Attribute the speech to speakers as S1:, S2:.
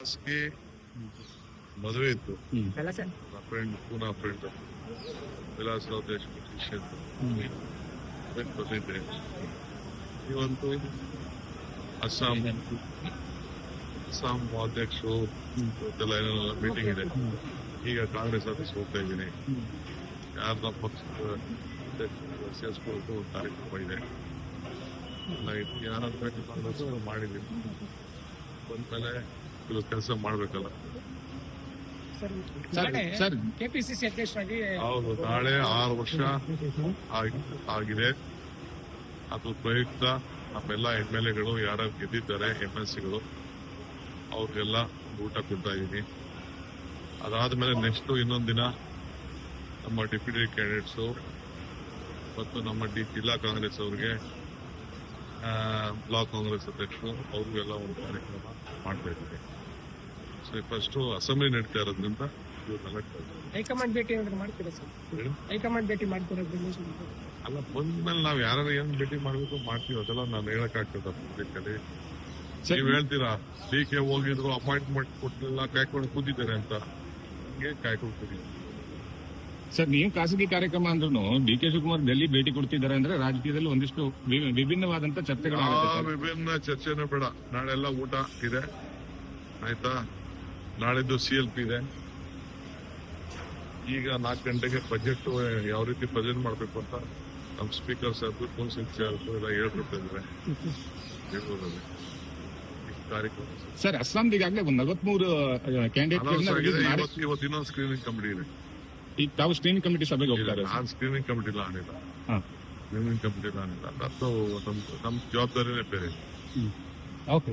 S1: ಗೆ ಮದುವೆ ಇತ್ತು.
S2: ಅಲ್ಲ ಸರ್
S1: ನನ್ನ ಫ್ರೆಂಡ್ ಪೂನಾ ಫ್ರೆಂಡ್ ವಿಲಾಸರಾವ್ ದೇಶಮುಖ್ ಶಿಷ್ಯ ಬಂದಿದ್ದೆ. ಇವತ್ತು ಅಸ್ಸಾಂ ಅಧ್ಯಕ್ಷರು ಇವತ್ತೆಲ್ಲ ಏನೋ ಮೀಟಿಂಗ್ ಇದೆ. ಈಗ ಕಾಂಗ್ರೆಸ್ ಆಫೀಸ್ ಹೋಗ್ತಾ ಇದ್ದೀನಿ. ಯಾರನ್ನ ಪಕ್ಷದ ಸೇರಿಸ್ಕೊಳ್ಳೋದು ಒಂದು ಕಾರ್ಯಕ್ರಮ ಇದೆ. ಯಾರು ಕಾಂಗ್ರೆಸ್ ಮಾಡಿದ್ದೀನಿ. ಬಂದ್ಮೇಲೆ ಕೆಲವು ಕೆಲಸ ಮಾಡ್ಬೇಕಲ್ಲ.
S2: ಸರ್ ಕೆಪಿಸಿಸಿ ಅಧ್ಯಕ್ಷರಾಗಿ
S1: ಹೌದು, ನಾಳೆ 6 ವರ್ಷ ಆಗಿದೆ. ಅದು ಪ್ರಯುಕ್ತ ನಮ್ಮೆಲ್ಲ MLAಗಳು ಯಾರು ಗೆದ್ದಿದ್ದಾರೆ, MLCಗಳು ಅವ್ರಿಗೆಲ್ಲ ಊಟ ಕೊಡ್ತಾ ಇದ್ದೀನಿ. ಅದಾದ್ಮೇಲೆ ನೆಕ್ಸ್ಟ್ ಇನ್ನೊಂದು ದಿನ ನಮ್ಮ ಡೆಪ್ಯೂಟಿ ಕ್ಯಾಂಡಿಡೇಟ್ಸು ಮತ್ತು ನಮ್ಮ ಜಿಲ್ಲಾ ಕಾಂಗ್ರೆಸ್ ಅವ್ರಿಗೆ, ಬ್ಲಾಕ್ ಕಾಂಗ್ರೆಸ್ ಅಧ್ಯಕ್ಷರು ಅವ್ರಿಗೆಲ್ಲ ಒಂದು ಕಾರ್ಯಕ್ರಮ ಮಾಡ್ತಾ ಇದ್ದೀನಿ. ಸೊ ಫಸ್ಟ್ ಅಸೆಂಬ್ಲಿ ನಡೀತಾ ಇರೋದ್ರಿಂದ
S2: ಹೈಕಮಾಂಡ್ ಭೇಟಿ ಮಾಡ್ತೀರಾ ಸರ್? ಹೈಕಮಾಂಡ್ ಭೇಟಿ ಮಾಡ್ತೀರಾ?
S1: ಅಲ್ಲ, ಬಂದ್ಮೇಲೆ ನಾವ್ ಯಾರು ಏನ್ ಭೇಟಿ ಮಾಡ್ಬೇಕು ಮಾಡ್ತೀವಿ. ಅದೆಲ್ಲ ನಾನು ಹೇಳಕ್ಕಾಗ್ತದ ಪಬ್ಲಿಕಲ್ಲಿ? ನೀವ್ ಹೇಳ್ತೀರಾ DK ಹೋಗಿದ್ರು, ಅಪಾಯಿಂಟ್ಮೆಂಟ್ ಕೊಟ್ಟಿಲ್ಲ, ಕಾಯ್ಕೊಂಡು ಕೂತಿದ್ದಾರೆ ಅಂತ. ಹಂಗೆ ಕಾಯ್ಕೊಂಡು ಕೂತಿದ್ದಾರೆ
S3: ಸರ್. ನೀವು ಖಾಸಗಿ ಕಾರ್ಯಕ್ರಮ ಅಂದ್ರೂ DK ಶಿವಕುಮಾರ್ ಡೆಲ್ಲಿ ಭೇಟಿ ಕೊಡ್ತಿದ್ದಾರೆ ಅಂದ್ರೆ ರಾಜಕೀಯದಲ್ಲಿ ಒಂದಿಷ್ಟು ವಿಭಿನ್ನವಾದಂತ ಚರ್ಚೆಗಳು.
S1: ವಿಭಿನ್ನ ಚರ್ಚೆನೂ ಬೇಡ. ನಾಳೆಲ್ಲ ಊಟ ಇದೆ, ಆಯ್ತಾ? ನಾಳೆದು CLP ಇದೆ. ಈಗ 4 ಗಂಟೆಗೆ ಬಜೆಟ್ ಯಾವ ರೀತಿ ಪ್ರೆಸೆಂಟ್ ಮಾಡಬೇಕು ಅಂತ ನಮ್ಮ ಸ್ಪೀಕರ್ ಸಾಹೇಬ್, ಕೌನ್ಸಿಲ್ ಚೇರ್ಮನ್ ಎಲ್ಲ ಹೇಳ್ಕೊಡ್ತಿದ್ದಾರೆ ಬೆಂಗಳೂರಲ್ಲಿ ಕಾರ್ಯಕ್ರಮ.
S3: ಸರ್, ಅಸ್ಸಾಂಗೆ ಈಗಾಗಲೇ 43 ಕ್ಯಾಂಡಿಡೇಟ್.
S1: ಇವತ್ತು ಇನ್ನೊಂದು ಸ್ಕ್ರೀನಿಂಗ್ ಕಮಿಟಿ ಇದೆ.
S3: ಈಗ ತಾವು ಸ್ಕ್ರೀನಿಂಗ್ ಕಮಿಟಿ ಸಭೆಗೆ ಹೋಗ್ತಾರೆ?
S1: ನಾನು ಸ್ಕ್ರೀನಿಂಗ್ ಕಮಿಟಿ ಆನಿಲ್ಲ. ಸ್ಕ್ರೀನಿಂಗ್ ಕಮಿಟಿ ಆನಿಲ್ಲ. ಅದು ನಮ್ಮ ಜವಾಬ್ದಾರಿನೇ ಬೇರೆ.
S3: ಓಕೆ.